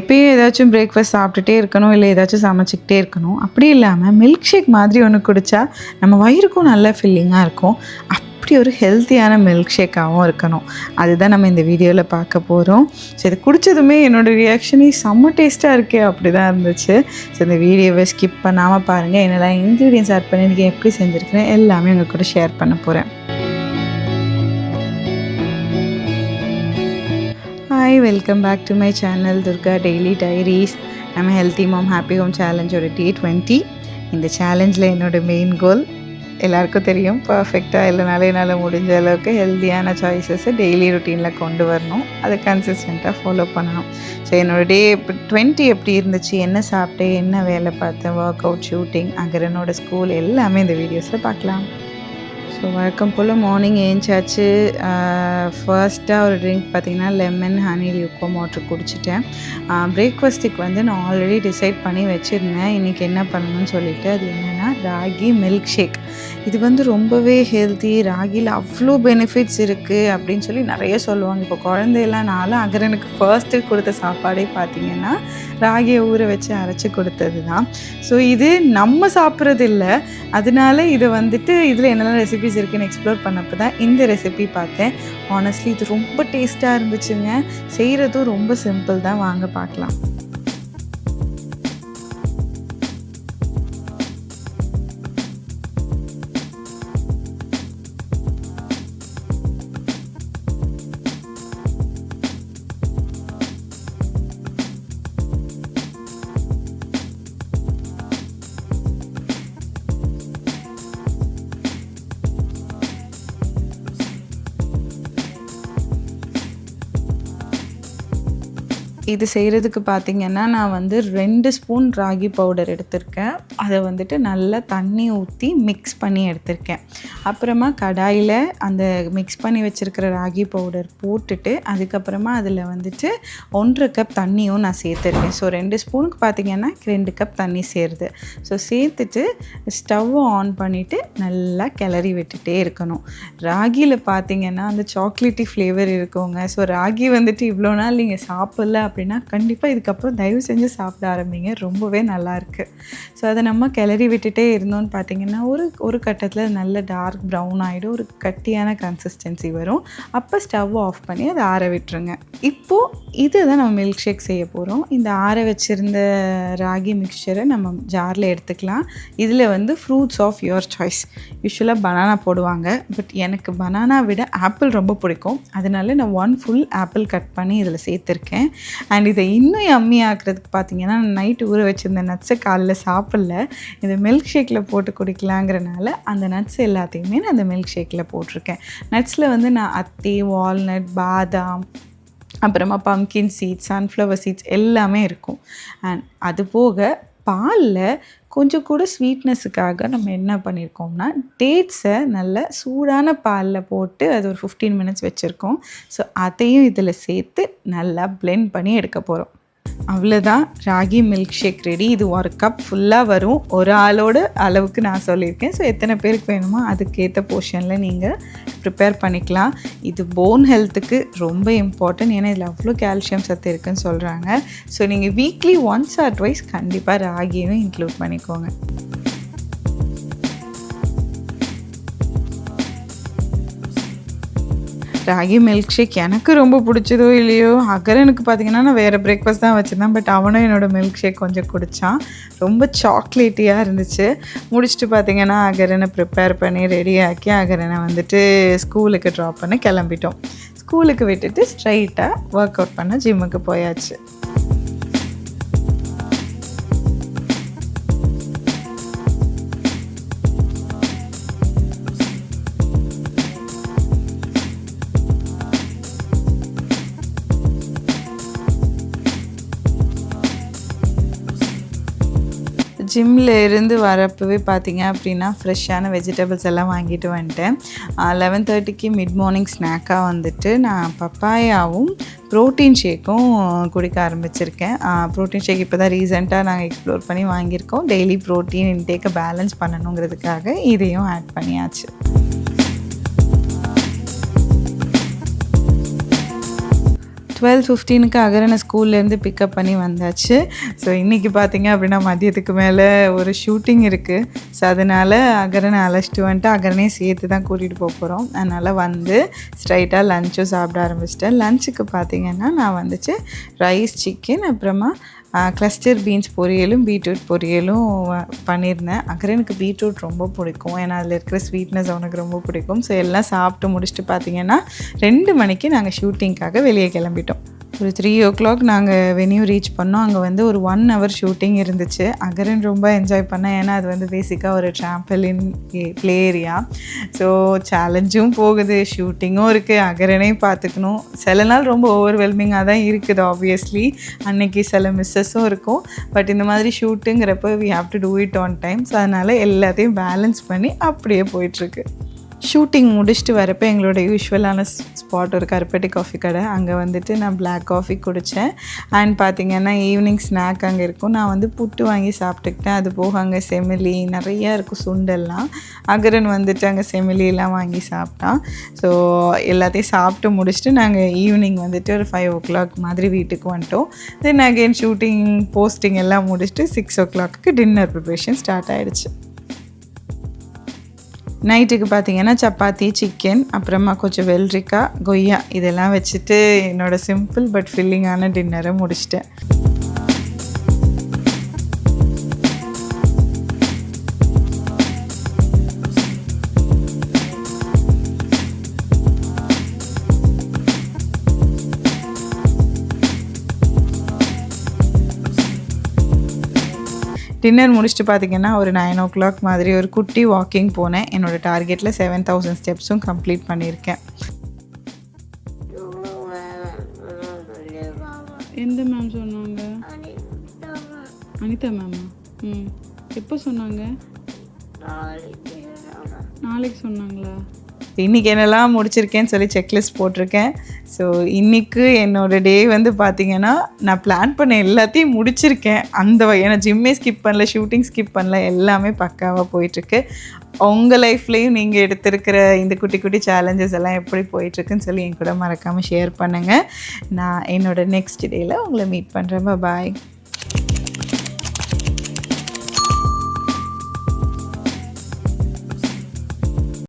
எப்பயும் ஏதாச்சும் பிரேக்ஃபாஸ்ட் சாப்பிட்டுட்டே இருக்கணும், இல்லை ஏதாச்சும் சமைச்சிக்கிட்டே இருக்கணும். அப்படி இல்லாமல் மில்க் ஷேக் மாதிரி ஒன்று குடித்தா நம்ம வயிறுக்கும் நல்ல ஃபில்லிங்காக இருக்கும். அப்படி ஒரு ஹெல்த்தியான மில்க் ஷேக்காகவும் இருக்கணும். அதுதான் நம்ம இந்த வீடியோவில் பார்க்க போகிறோம். ஸோ இது குடித்ததுமே என்னோடய ரியாக்ஷனே செம்ம டேஸ்ட்டாக இருக்கே அப்படி தான் இருந்துச்சு. ஸோ இந்த வீடியோவை ஸ்கிப் பண்ணாமல் பாருங்கள். என்னெல்லாம் இன்க்ரீடியன்ஸ் ஆட் பண்ணி எப்படி செஞ்சுருக்கிறேன் எல்லாமே உங்கள் கூட ஷேர் பண்ண போகிறேன். Hi, welcome back to my channel Durga daily diaries. நம்ம ஹெல்த்தி மாம் ஹாப்பி ஹோம் சேலஞ்சோட டே 20. இந்த சேலஞ்சில் என்னோடய மெயின் கோல் எல்லாருக்கும் தெரியும், பர்ஃபெக்டாக இல்லைனாலும் என்னால் முடிஞ்ச அளவுக்கு ஹெல்த்தியான சாய்ஸஸை டெய்லி ருட்டீனில் கொண்டு வரணும். அதை கன்சிஸ்டண்ட்டாக ஃபாலோ பண்ணணும். ஸோ என்னோடய டே 20 எப்படி இருந்துச்சு, என்ன சாப்பிட்டேன், என்ன வேலை பார்த்தேன், ஒர்க் அவுட், ஷூட்டிங், அகரனோட ஸ்கூல் எல்லாமே இந்த வீடியோஸில் பார்க்கலாம். ஸோ வழக்கம் போல் மார்னிங் ஏஞ்சாச்சு. ஃபர்ஸ்ட்டாக ஒரு ட்ரிங்க் பார்த்திங்கன்னா லெமன் ஹனி லியூக்கோம் வாட்டர் குடிச்சிட்டேன். பிரேக்ஃபாஸ்ட்டுக்கு நான் ஆல்ரெடி டிசைட் பண்ணி வச்சுருந்தேன் இன்றைக்கி என்ன பண்ணணும்னு சொல்லிவிட்டு. அது என்னென்னா ராகி மில்க் ஷேக். இது ரொம்பவே ஹெல்த்தி. ராகியில் அவ்வளோ பெனிஃபிட்ஸ் இருக்குது அப்படின்னு சொல்லி நிறைய சொல்லுவாங்க. இப்போ குழந்தையெல்லாம் நானும் அகரனுக்கு ஃபர்ஸ்ட்டு கொடுத்த சாப்பாடே பார்த்திங்கன்னா ராகியை ஊற வச்சு அரைச்சி கொடுத்தது தான். ஸோ இது நம்ம சாப்பிட்றது இல்லை, அதனால இதை இதில் என்னெல்லாம் ரெசிபிஸ் இருக்குதுன்னு எக்ஸ்ப்ளோர் பண்ணப்போ தான் இந்த ரெசிபி பார்த்தேன். ஆனஸ்ட்லி இது ரொம்ப டேஸ்ட்டாக இருந்துச்சுங்க. செய்கிறதும் ரொம்ப சிம்பிள் தான். வாங்க பார்க்கலாம். இது செய்கிறதுக்கு பார்த்திங்கன்னா நான் 2 ஸ்பூன் ராகி பவுடர் எடுத்திருக்கேன். அதை நல்லா தண்ணி ஊற்றி மிக்ஸ் பண்ணி எடுத்திருக்கேன். அப்புறமா கடாயில் அந்த மிக்ஸ் பண்ணி வச்சுருக்கிற ராகி பவுடர் போட்டுட்டு அதுக்கப்புறமா அதில் 1.5 கப் தண்ணியும் நான் சேர்த்துருக்கேன். ஸோ 2 ஸ்பூனுக்கு பார்த்திங்கன்னா 2 கப் தண்ணி சேருது. ஸோ சேர்த்துட்டு ஸ்டவ்வை ஆன் பண்ணிவிட்டு நல்லா கிளறி விட்டுட்டே இருக்கணும். ராகியில் பார்த்திங்கன்னா அந்த சாக்லேட்டி ஃப்ளேவர் இருக்குங்க. ஸோ ராகி இவ்வளோ நாள் நீங்கள் சாப்பிட்ல அப்படின்னா கண்டிப்பாக இதுக்கப்புறம் தயவு செஞ்சு சாப்பிட ஆரம்பிங்க. ரொம்பவே நல்லாயிருக்கு. ஸோ அதை நம்ம கிளறி விட்டுட்டே இருந்தோன்னு பார்த்திங்கன்னா ஒரு கட்டத்தில் நல்ல டார்க் ப்ரௌன் ஆகிடும். ஒரு கட்டியான கன்சிஸ்டன்சி வரும். அப்போ ஸ்டவ் ஆஃப் பண்ணி அதை ஆற விட்டுருங்க. இப்போது இது தான் நம்ம மில்க் ஷேக் செய்ய போகிறோம். இந்த ஆற வச்சுருந்த ராகி மிக்சரை நம்ம ஜாரில் எடுத்துக்கலாம். இதில் ஃப்ரூட்ஸ் ஆஃப் யுவர் சாய்ஸ். யூஸ்வலாக பனானா போடுவாங்க, பட் எனக்கு பனானா விட ஆப்பிள் ரொம்ப பிடிக்கும். அதனால நான் 1 ஃபுல் ஆப்பிள் கட் பண்ணி இதில் சேர்த்துருக்கேன். அண்ட் இதை இன்னும் யம்மி ஆக்குறதுக்கு பார்த்திங்கன்னா நைட்டு ஊற வச்சுருந்த நட்ஸை காலைல சாப்பிடல. இந்த மில்க் ஷேக்கில் போட்டு குடிக்கலாங்கிறனால அந்த நட்ஸ் எல்லாத்தையுமே நான் அந்த மில்க் ஷேக்கில் போட்டிருக்கேன். நட்ஸில் நான் அத்தி, வால்நட், பாதாம், அப்புறமா பம்கின் சீட்ஸ், சன்ஃப்ளவர் சீட்ஸ் எல்லாமே இருக்கும். அண்ட் அது போக பாலில் கொஞ்சம் கூட ஸ்வீட்னஸுக்காக நம்ம என்ன பண்ணியிருக்கோம்னா டேட்ஸை நல்ல சூடான பாலில் போட்டு அது ஒரு 15 மினிட்ஸ் வச்சுருக்கோம். ஸோ அதையும் இதில் சேர்த்து நல்லா பிளெண்ட் பண்ணி எடுக்க போகிறோம். அவ்வளோதான், ராகி மில்க் ஷேக் ரெடி. இது 1 கப் ஃபுல்லாக வரும். ஒரு ஆளோட அளவுக்கு நான் சொல்லியிருக்கேன். ஸோ எத்தனை பேருக்கு வேணுமோ அதுக்கேற்ற போர்ஷனில் நீங்கள் ப்ரிப்பேர் பண்ணிக்கலாம். இது போன் ஹெல்த்துக்கு ரொம்ப இம்பார்ட்டன்ட். ஏன்னா இதில் அவ்வளோ கால்சியம் சத்து இருக்குதுன்னு சொல்கிறாங்க. ஸோ நீங்கள் வீக்லி ஒன்ஸ் ஆர் ட்வைஸ் கண்டிப்பாக ராகியும் இன்க்ளூட் பண்ணிக்கோங்க. ராகி மில்க் ஷேக் எனக்கு ரொம்ப பிடிச்சதோ இல்லையோ, அகரனுக்கு பார்த்திங்கன்னா நான் வேறு பிரேக்ஃபாஸ்ட் தான் வச்சுருந்தேன். பட் அவனும் என்னோடய மில்க் ஷேக் கொஞ்சம் குடித்தான். ரொம்ப சாக்லேட்டியாக இருந்துச்சு. முடிச்சுட்டு பார்த்திங்கன்னா அகரனை ப்ரிப்பேர் பண்ணி ரெடி ஆக்கி அகரனை ஸ்கூலுக்கு ட்ராப் பண்ணி கிளம்பிட்டோம். ஸ்கூலுக்கு விட்டுட்டு ஸ்ட்ரைட்டாக ஒர்க் அவுட் பண்ண ஜிம்முக்கு போயாச்சு. ஜிம்மில் இருந்து வரப்போவே பார்த்திங்க அப்படின்னா ஃப்ரெஷ்ஷான வெஜிடபிள்ஸ் எல்லாம் வாங்கிட்டு வந்துட்டேன். 11:30க்கு மிட் மார்னிங் ஸ்நாக்காக நான் பப்பாயாவும் ப்ரோட்டீன் ஷேக்கும் குடிக்க ஆரம்பிச்சிருக்கேன். ப்ரோட்டீன் ஷேக் இப்போ தான் ரீசெண்டாக நாங்கள் எக்ஸ்ப்ளோர் பண்ணி வாங்கியிருக்கோம். டெய்லி ப்ரோட்டீன் இன்டேக்கை பேலன்ஸ் பண்ணணுங்கிறதுக்காக இதையும் ஆட் பண்ணியாச்சு. 12:15க்கு அகரனை ஸ்கூல்லேருந்து பிக்கப் பண்ணி வந்தாச்சு. ஸோ இன்றைக்கி பார்த்திங்க அப்படின்னா மதியத்துக்கு மேலே ஒரு ஷூட்டிங் இருக்குது. ஸோ அதனால் அகரனை அழைச்சிட்டு வந்துட்டு அகரனையும் சேர்த்து தான் கூட்டிகிட்டு போக போகிறோம். அதனால் வந்து ஸ்ட்ரைட்டாக லஞ்சும் சாப்பிட ஆரம்பிச்சிட்டேன். லஞ்சுக்கு பார்த்திங்கன்னா நான் வந்துச்சு ரைஸ், சிக்கன், அப்புறமா கிளஸ்டர் பீன்ஸ் பொரியலும் பீட்ரூட் பொரியலும் பண்ணியிருந்தேன். அகரனுக்கு பீட்ரூட் ரொம்ப பிடிக்கும், ஏன்னா அதில் இருக்கிற ஸ்வீட்னஸ் அவனுக்கு ரொம்ப பிடிக்கும். ஸோ எல்லாம் சாப்பிட்டு முடிச்சுட்டு பார்த்திங்கன்னா 2 மணிக்கு நாங்கள் ஷூட்டிங்க்காக வெளியே கிளம்பிட்டோம். ஒரு 3:00 நாங்கள் வென்யூ ரீச் பண்ணோம். அங்கே வந்து ஒரு 1 hour ஷூட்டிங் இருந்துச்சு. அகரன் ரொம்ப என்ஜாய் பண்ணேன், ஏன்னா அது வந்து பேசிக்காக ஒரு ட்ராம்பலின் ப்ளே ஏரியா. ஸோ சேலஞ்சும் போகுது, ஷூட்டிங்கும் இருக்குது, அகரனையும் பார்த்துக்கணும். சில நாள் ரொம்ப ஓவர்வெல்மிங்காக தான் இருக்குது ஆப்வியஸ்லி. அன்றைக்கி சில மிஸ்ஸஸும் இருக்கும். பட் இந்த மாதிரி ஷூட்டுங்கிறப்ப we have to do it on time. So அதனால் எல்லாத்தையும் பேலன்ஸ் பண்ணி அப்படியே போயிட்டுருக்கு. ஷூட்டிங் முடிச்சுட்டு வரப்போ எங்களோட யூஸ்வலான ஸ்பாட் ஒரு கருப்பட்டி காஃபி கடை. அங்கே வந்துட்டு நான் பிளாக் காஃபி குடித்தேன். அண்ட் பார்த்திங்கன்னா ஈவினிங் ஸ்நாக் அங்கே இருக்கும். நான் வந்து புட்டு வாங்கி சாப்பிட்டுக்கிட்டேன். அது போக அங்கே செமிலி நிறையா இருக்கும், சுண்டெல்லாம். அகரன் வந்துட்டு அங்கே செமிலியெல்லாம் வாங்கி சாப்பிட்டான். ஸோ எல்லாத்தையும் சாப்பிட்டு முடிச்சுட்டு நாங்கள் ஈவினிங் வந்துட்டு ஒரு 5:00 மாதிரி வீட்டுக்கு வந்துட்டோம். தென் அகெயின் ஷூட்டிங் போஸ்டிங் எல்லாம் முடிச்சுட்டு 6:00க்கு டின்னர் ப்ரிப்ரேஷன் ஸ்டார்ட் ஆகிடுச்சு. நைட்டுக்கு பார்த்திங்கன்னா சப்பாத்தி, சிக்கன், அப்புறமா கொஞ்சம் வெள்ளரிக்காய், கொய்யா இதெல்லாம் வச்சுட்டு என்னோடய சிம்பிள் பட் ஃபில்லிங்கான டின்னரை முடிச்சிட்டேன். டின்னர் முடிச்சுட்டு பார்த்திங்கன்னா ஒரு 9:00 மாதிரி ஒரு குட்டி வாக்கிங் போனேன். என்னோடய டார்கெட்டில் 7,000 ஸ்டெப்ஸும் கம்ப்ளீட் பண்ணியிருக்கேன். எந்த மேம் சொன்னாங்க? அனிதா மேமா? எப்போ சொன்னாங்க? நாளைக்கு சொன்னாங்களா? இன்றைக்கி என்னெல்லாம் முடிச்சிருக்கேன்னு சொல்லி செக்லிஸ்ட் போட்டிருக்கேன். ஸோ இன்றைக்கு என்னோடய டே வந்து பார்த்திங்கன்னா நான் பிளான் பண்ண எல்லாத்தையும் முடிச்சிருக்கேன். ஏன்னா ஜிம்மே ஸ்கிப் பண்ணல, ஷூட்டிங் ஸ்கிப் பண்ணல, எல்லாமே பக்காவாக போயிட்டுருக்கு. உங்கள் லைஃப்லேயும் நீங்கள் எடுத்திருக்கிற இந்த குட்டி குட்டி சேலஞ்சஸ் எல்லாம் எப்படி போயிட்டுருக்குன்னு சொல்லி என் கூட மறக்காமல் ஷேர் பண்ணுங்கள். நான் என்னோடய நெக்ஸ்ட் டேயில் உங்களை மீட் பண்ணுறேன். பாய்.